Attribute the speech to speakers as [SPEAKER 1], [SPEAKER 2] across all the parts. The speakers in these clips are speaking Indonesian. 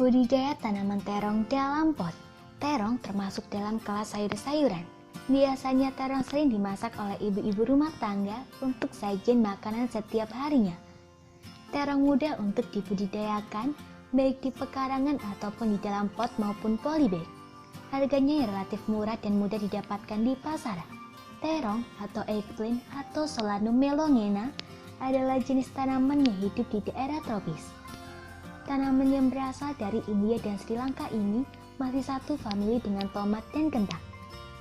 [SPEAKER 1] Budidaya tanaman terong dalam pot. Terong termasuk dalam kelas sayur-sayuran. Biasanya terong sering dimasak oleh ibu-ibu rumah tangga untuk sajian makanan setiap harinya. Terong mudah untuk dibudidayakan, baik di pekarangan ataupun di dalam pot maupun polybag. Harganya yang relatif murah dan mudah didapatkan di pasaran. Terong atau eggplant atau Solanum melongena adalah jenis tanaman yang hidup di daerah tropis. Tanaman yang berasal dari India dan Sri Lanka ini masih satu famili dengan tomat dan kentang.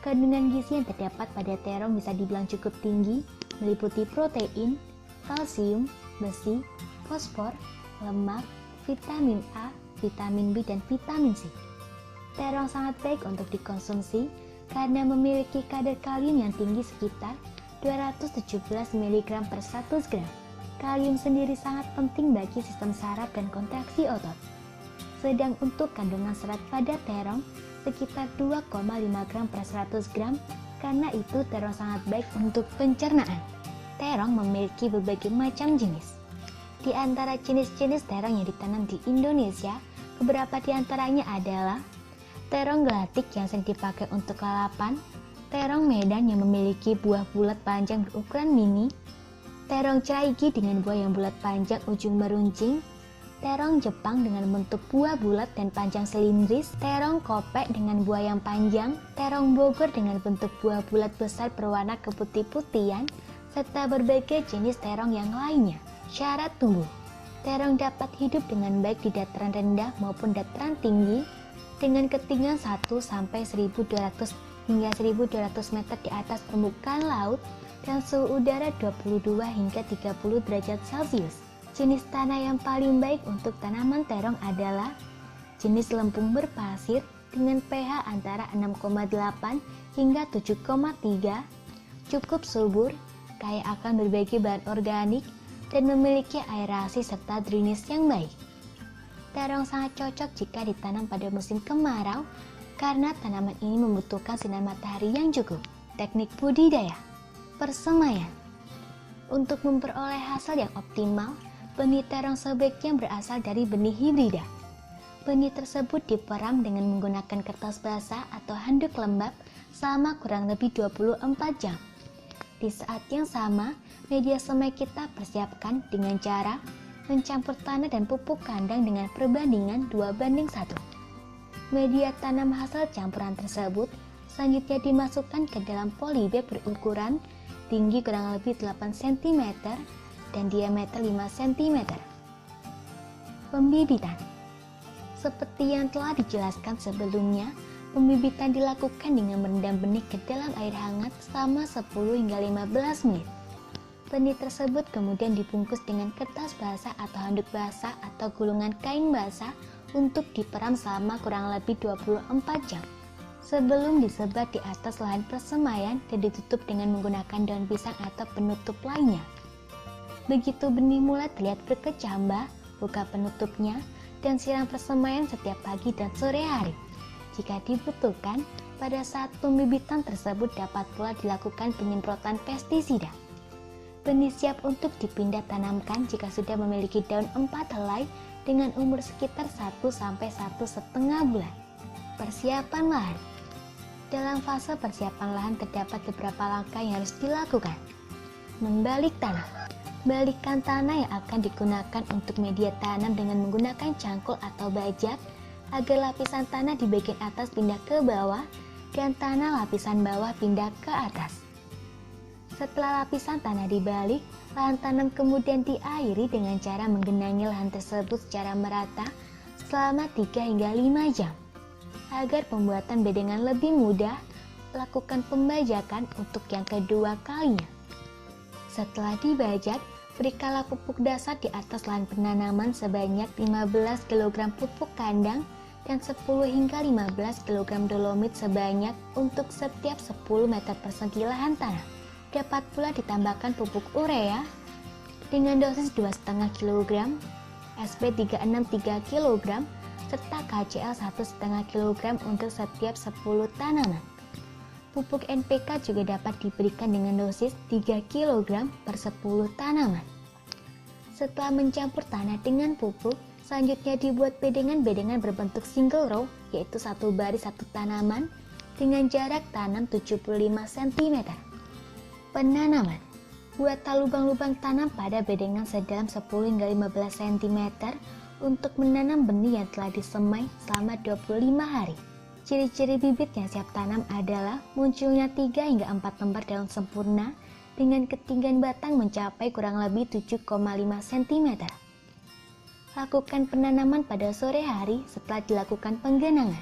[SPEAKER 1] Kandungan gizi yang terdapat pada terong bisa dibilang cukup tinggi, meliputi protein, kalsium, besi, fosfor, lemak, vitamin A, vitamin B, dan vitamin C. Terong sangat baik untuk dikonsumsi karena memiliki kadar kalium yang tinggi sekitar 217 mg per 100 gram. Kalium sendiri sangat penting bagi sistem saraf dan kontraksi otot. Sedang untuk kandungan serat pada terong sekitar 2,5 gram per 100 gram, karena itu terong sangat baik untuk pencernaan. Terong memiliki berbagai macam jenis. Di antara jenis-jenis terong yang ditanam di Indonesia, beberapa di antaranya adalah terong gelatik yang sering dipakai untuk lalapan, terong Medan yang memiliki buah bulat panjang berukuran mini, terong ceraigi dengan buah yang bulat panjang ujung meruncing, terong Jepang dengan bentuk buah bulat dan panjang silindris, terong kopek dengan buah yang panjang, terong Bogor dengan bentuk buah bulat besar berwarna keputih-putihan, serta berbagai jenis terong yang lainnya. Syarat tumbuh. Terong dapat hidup dengan baik di dataran rendah maupun dataran tinggi dengan ketinggian 1-1200 hingga 1200 meter di atas permukaan laut dan suhu udara 22 hingga 30 derajat Celcius. Jenis tanah yang paling baik untuk tanaman terong adalah jenis lempung berpasir dengan pH antara 6,8 hingga 7,3, cukup subur, kaya akan berbagai bahan organik, dan memiliki aerasi serta drainase yang baik. Terong sangat cocok jika ditanam pada musim kemarau karena tanaman ini membutuhkan sinar matahari yang cukup. Teknik budidaya. Persemaian. Untuk memperoleh hasil yang optimal, benih terong sebaiknya berasal dari benih hibrida. Benih tersebut diperam dengan menggunakan kertas basah atau handuk lembab selama kurang lebih 24 jam. Di saat yang sama, media semai kita persiapkan dengan cara mencampur tanah dan pupuk kandang dengan perbandingan 2:1. Media tanam hasil campuran tersebut selanjutnya dimasukkan ke dalam polybag berukuran tinggi kurang lebih 8 cm dan diameter 5 cm. Pembibitan. Seperti yang telah dijelaskan sebelumnya, pembibitan dilakukan dengan merendam benih ke dalam air hangat selama 10 hingga 15 menit. Benih tersebut kemudian dibungkus dengan kertas basah atau handuk basah atau gulungan kain basah untuk diperam selama kurang lebih 24 jam. Sebelum disebar di atas lahan persemaian dan ditutup dengan menggunakan daun pisang atau penutup lainnya. Begitu benih mulai terlihat berkecambah, buka penutupnya dan siram persemaian setiap pagi dan sore hari. Jika dibutuhkan, pada saat pembibitan tersebut dapat pula dilakukan penyemprotan pestisida. Benih siap untuk dipindah tanamkan jika sudah memiliki daun 4 helai dengan umur sekitar 1-1,5 bulan. Persiapan lahan. Dalam fase persiapan lahan terdapat beberapa langkah yang harus dilakukan. Membalik tanah. Balikan tanah yang akan digunakan untuk media tanam dengan menggunakan cangkul atau bajak agar lapisan tanah di bagian atas pindah ke bawah dan tanah lapisan bawah pindah ke atas. Setelah lapisan tanah dibalik, lahan tanam kemudian diairi dengan cara menggenangi lahan tersebut secara merata selama 3 hingga 5 jam. Agar pembuatan bedengan lebih mudah, lakukan pembajakan untuk yang kedua kalinya. Setelah dibajak, berikanlah pupuk dasar di atas lahan penanaman sebanyak 15 kg pupuk kandang dan 10 hingga 15 kg dolomit sebanyak untuk setiap 10 meter persegi lahan tanah. Dapat pula ditambahkan pupuk urea dengan dosis 2,5 kg, SP 363 kg, serta KCl 1,5 kg untuk setiap 10 tanaman. Pupuk NPK juga dapat diberikan dengan dosis 3 kg per 10 tanaman. Setelah mencampur tanah dengan pupuk, Selanjutnya dibuat bedengan-bedengan berbentuk single row, yaitu satu baris satu tanaman dengan jarak tanam 75 cm. Penanaman. Buatlah lubang-lubang tanam pada bedengan sedalam 10 hingga 15 cm untuk menanam benih yang telah disemai selama 25 hari. Ciri-ciri bibit yang siap tanam adalah munculnya 3 hingga 4 lembar daun sempurna dengan ketinggian batang mencapai kurang lebih 7,5 cm. Lakukan penanaman pada sore hari setelah dilakukan penggenangan.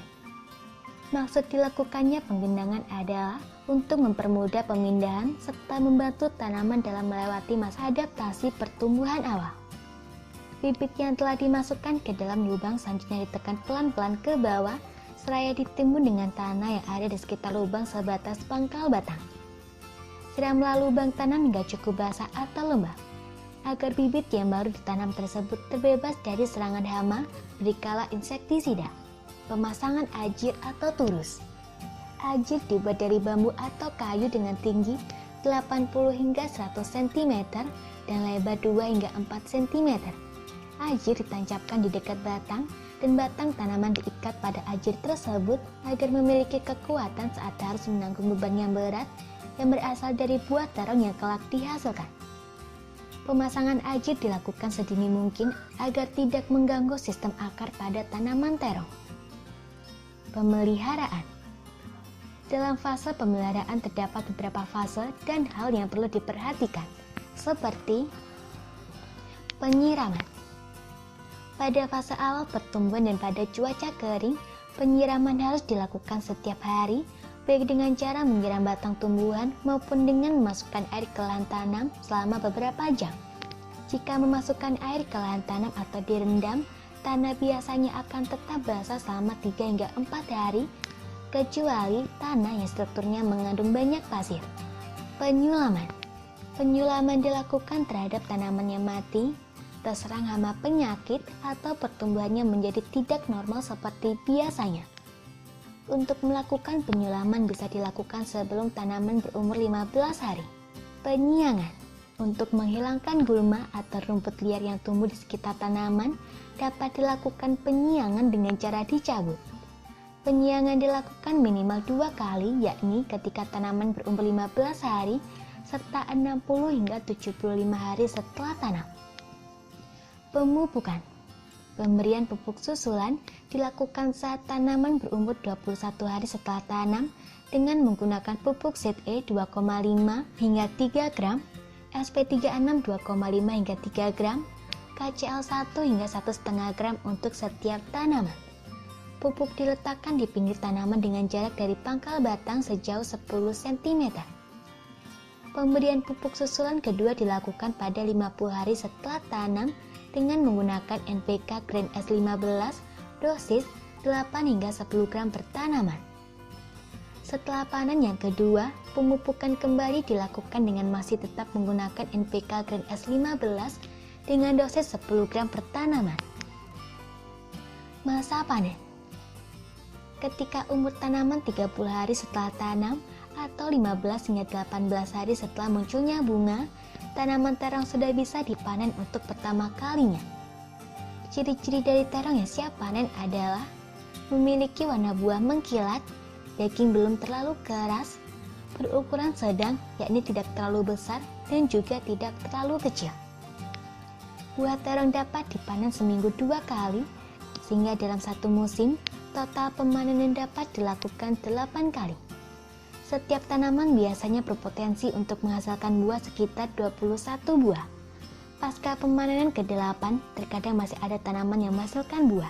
[SPEAKER 1] Maksud dilakukannya penggenangan adalah untuk mempermudah pemindahan serta membantu tanaman dalam melewati masa adaptasi pertumbuhan awal. Bibit yang telah dimasukkan ke dalam lubang selanjutnya ditekan pelan-pelan ke bawah seraya ditimbun dengan tanah yang ada di sekitar lubang sebatas pangkal batang. Siramlah lubang tanam hingga cukup basah atau lembab, agar bibit yang baru ditanam tersebut terbebas dari serangan hama, berikala insektisida. Pemasangan ajir atau turus. Ajir dibuat dari bambu atau kayu dengan tinggi 80 hingga 100 cm dan lebar 2 hingga 4 cm. Ajir ditancapkan di dekat batang dan batang tanaman diikat pada ajir tersebut agar memiliki kekuatan saat harus menanggung beban yang berat yang berasal dari buah terong yang kelak dihasilkan. Pemasangan ajir dilakukan sedini mungkin agar tidak mengganggu sistem akar pada tanaman terong. Pemeliharaan. Dalam fase pemeliharaan terdapat beberapa fase dan hal yang perlu diperhatikan, seperti penyiraman. Pada fase awal pertumbuhan dan pada cuaca kering, penyiraman harus dilakukan setiap hari, baik dengan cara menyiram batang tumbuhan maupun dengan memasukkan air ke lahan tanam selama beberapa jam. Jika memasukkan air ke lahan tanam atau direndam, tanah biasanya akan tetap basah selama 3 hingga 4 hari, kecuali tanah yang strukturnya mengandung banyak pasir. Penyulaman. Penyulaman dilakukan terhadap tanaman yang mati, terserang hama penyakit, atau pertumbuhannya menjadi tidak normal seperti biasanya. Untuk melakukan penyulaman bisa dilakukan sebelum tanaman berumur 15 hari. Penyiangan. Untuk menghilangkan gulma atau rumput liar yang tumbuh di sekitar tanaman, dapat dilakukan penyiangan dengan cara dicabut. Penyiangan dilakukan minimal 2 kali, yakni ketika tanaman berumur 15 hari, serta 60 hingga 75 hari setelah tanam. Pemupukan. Pemberian pupuk susulan dilakukan saat tanaman berumur 21 hari setelah tanam dengan menggunakan pupuk ZE 2,5 hingga 3 gram, SP36 2,5 hingga 3 gram, KCL 1 hingga 1,5 gram untuk setiap tanaman. Pupuk diletakkan di pinggir tanaman dengan jarak dari pangkal batang sejauh 10 cm. Pemberian pupuk susulan kedua dilakukan pada 50 hari setelah tanam dengan menggunakan NPK Grain S15 dosis 8 hingga 10 gram per tanaman. Setelah panen yang kedua, pemupukan kembali dilakukan dengan masih tetap menggunakan NPK Grain S15 dengan dosis 10 gram per tanaman. Masa panen. Ketika umur tanaman 30 hari setelah tanam atau 15 hingga 18 hari setelah munculnya bunga, tanaman terong sudah bisa dipanen untuk pertama kalinya. Ciri-ciri dari terong yang siap panen adalah memiliki warna buah mengkilat, daging belum terlalu keras, berukuran sedang yakni tidak terlalu besar dan juga tidak terlalu kecil. Buah terong dapat dipanen seminggu 2 kali, sehingga dalam satu musim, total pemanenan dapat dilakukan 8 kali. Setiap tanaman biasanya berpotensi untuk menghasilkan buah sekitar 21 buah. Pasca pemanenan ke-8, terkadang masih ada tanaman yang menghasilkan buah.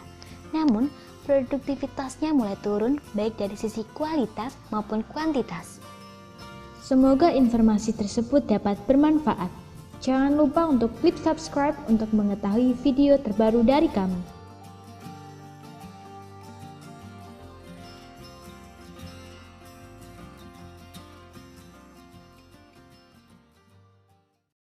[SPEAKER 1] Namun, produktivitasnya mulai turun baik dari sisi kualitas maupun kuantitas.
[SPEAKER 2] Semoga informasi tersebut dapat bermanfaat. Jangan lupa untuk klik subscribe untuk mengetahui video terbaru dari kami.